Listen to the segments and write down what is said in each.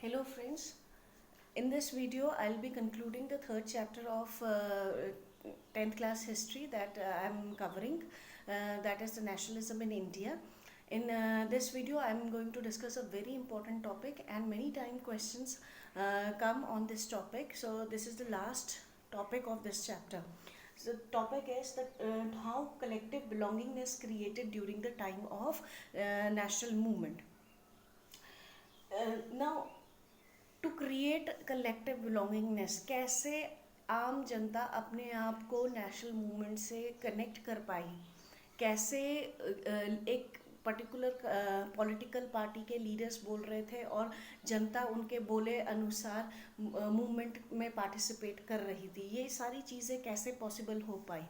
Hello friends, in this video I'll be concluding the third chapter of 10th class history that I'm covering, that is the nationalism in India. In this video I'm going to discuss a very important topic and many time questions come on this topic. So this is the last topic of this chapter. So the topic is that how collective belongingness created during the time of national movement. Now to create collective belongingness, कैसे आम जनता अपने आप को national movement से connect कर पाई, कैसे एक particular political party के लीडर्स बोल रहे थे और जनता उनके बोले अनुसार मूवमेंट में पार्टिसिपेट कर रही थी, ये सारी चीज़ें कैसे पॉसिबल हो पाई।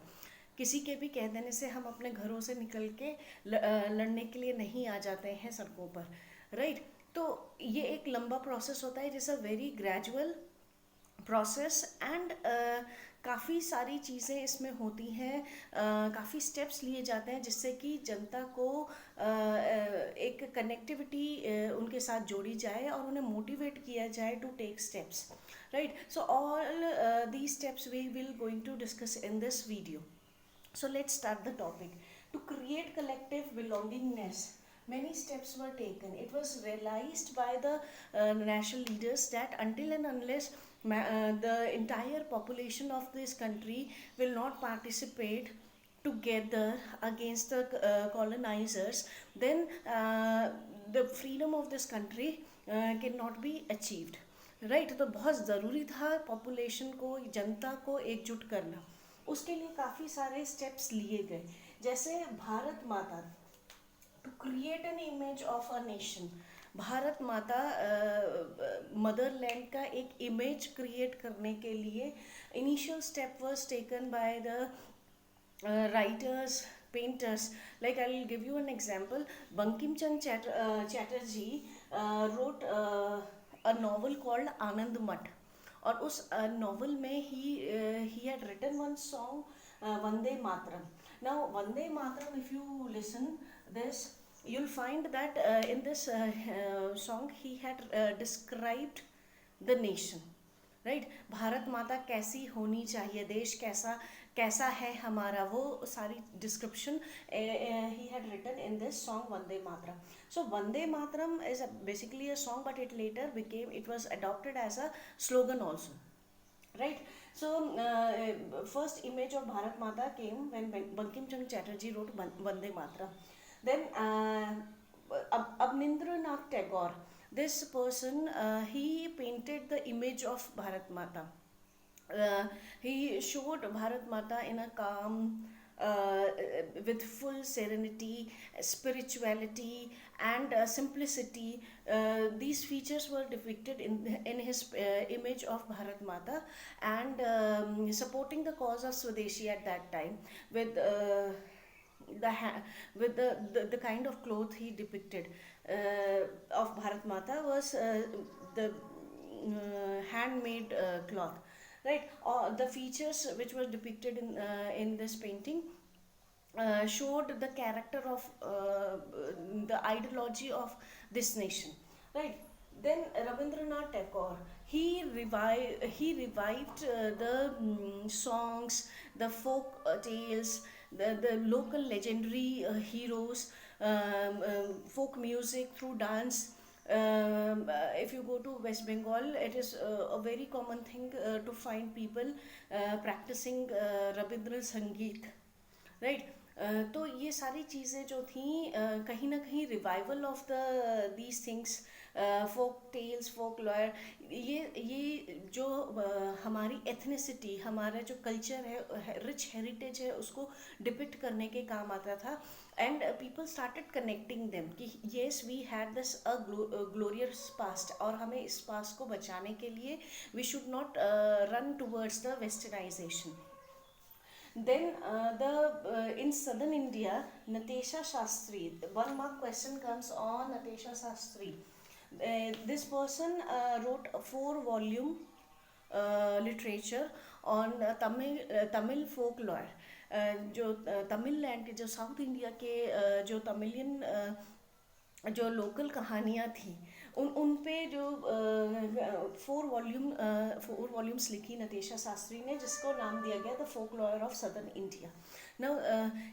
किसी के भी कह देने से हम अपने घरों से निकल के लड़ने के लिए नहीं आ जाते हैं सड़कों पर, राइट। तो ये एक लंबा प्रोसेस होता है, जैसा वेरी ग्रेजुअल प्रोसेस एंड काफ़ी सारी चीज़ें इसमें होती हैं, काफ़ी स्टेप्स लिए जाते हैं जिससे कि जनता को एक कनेक्टिविटी उनके साथ जोड़ी जाए और उन्हें मोटिवेट किया जाए to take steps, right. So all these steps we will going to discuss in this video. So let's start the topic. To create collective belongingness, many steps were taken. It was realized by the national leaders that until and unless the entire population of this country will not participate together against the colonizers, then the freedom of this country cannot be achieved. Right तो बहुत ज़रूरी था population को, जनता को एकजुट करना। उसके लिए काफ़ी सारे स्टेप्स लिए गए, जैसे Bharat Mata, to create an image of a nation. Bharat Mata motherland का एक इमेज क्रिएट करने के लिए initial step was taken by the writers, painters. Like I will give you an example. Bankim Chand Chatterjee wrote a novel called Anand Mat. और उस novel में he had written one song, Vande Mataram. Now Vande Mataram, if you listen this, you'll find that in this song he had described the nation, right. Bharat माता कैसी होनी चाहिए, देश कैसा कैसा है हमारा, वो सारी डिस्क्रिप्शन ही had written in this song Vande Mataram. So Vande Mataram is basically a song but it later became, it was adopted as a slogan also, right. So first image of Bharat Mata came when Bankim Chand Chatterjee wrote Vande Mataram. Then Abnindranath Tagore, this person, he painted the image of Bharat Mata. He showed Bharat Mata in a calm, with full serenity, spirituality, and simplicity. These features were depicted in his image of Bharat Mata, and supporting the cause of Swadeshi at that time with the kind of cloth he depicted of Bharat Mata was the handmade cloth, right. The features which were depicted in this painting showed the character of the ideology of this nation, right. Then Rabindranath Tagore, he revived the songs, the folk tales, the local legendary heroes, folk music through dance. If you go to West Bengal, it is a very common thing to find people practicing Rabindra Sangeet, right. तो ये सारी चीज़ें जो थी कहीं ना कहीं revival of the these things, folk tales, folk lore, ये जो हमारी एथनिसिटी, हमारा जो कल्चर है, रिच हेरिटेज है, उसको डिपिक्ट करने के काम आता था. And people started connecting them कि yes we had this a glorious past, और हमें इस पास्ट को बचाने के लिए we should not run towards the westernisation. Then in southern India, Natesha Shastri, one mark question comes on Natesha Shastri. This person wrote a 4-volume literature on Tamil folklore. जो Tamil land के, जो south India के जो तमिलियन जो local कहानियाँ थी, उन पे जो 4 वॉल्यूम्स लिखी नतेशा शास्त्री ने, जिसको नाम दिया गया the folklore of southern India. Now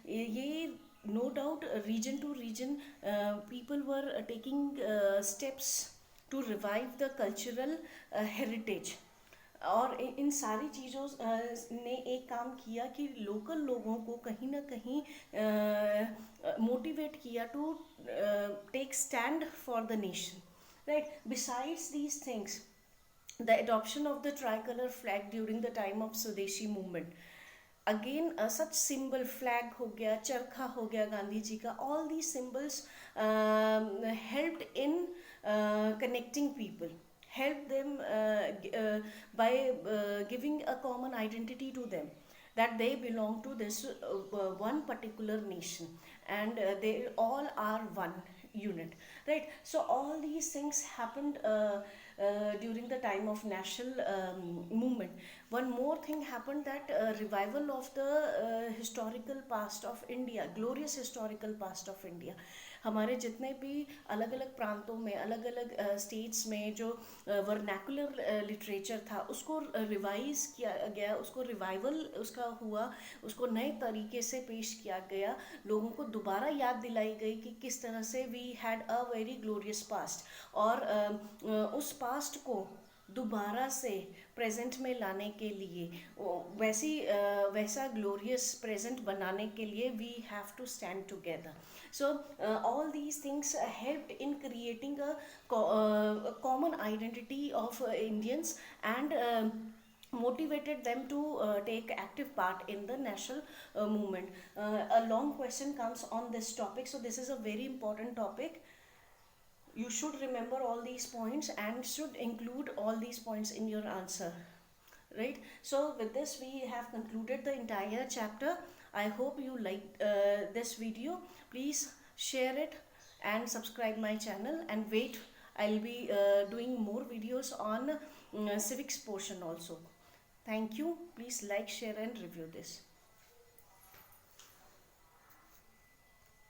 ये no doubt region to region people were taking steps to revive the cultural heritage. और इन सारी चीज़ों ने एक काम किया कि लोकल लोगों को कहीं ना कहीं मोटिवेट किया to take stand for the nation, right. Besides these things, the adoption of the tricolor flag during the time of Swadeshi movement, again such symbol, flag हो गया, चरखा हो गया गांधी जी का, all these symbols helped in connecting people, helped them by giving a common identity to them, that they belong to this one particular nation, and they all are one unit, right. So all these things happened during the time of national movement. One more thing happened, that revival of the historical past of India, glorious historical past of India. हमारे जितने भी अलग अलग प्रांतों में, अलग अलग states में जो वर्नैकुलर लिटरेचर था, उसको रिवाइज किया गया, उसको रिवाइवल उसका हुआ, उसको नए तरीके से पेश किया गया, लोगों को दोबारा याद दिलाई गई कि किस तरह से we had a very glorious past, और उस पास्ट को दोबारा से प्रेजेंट में लाने के लिए, वैसा ग्लोरियस प्रेजेंट बनाने के लिए we have to stand together. So all these things helped in creating a common identity of Indians, and motivated them to take active part in the national movement. A long question comes on this topic, so this is a very important topic. You should remember all these points and should include all these points in your answer, right. So with this we have concluded the entire chapter. I hope you liked this video. Please share it and subscribe my channel, and wait, I'll be doing more videos on civics portion also. Thank you. Please like, share and review this.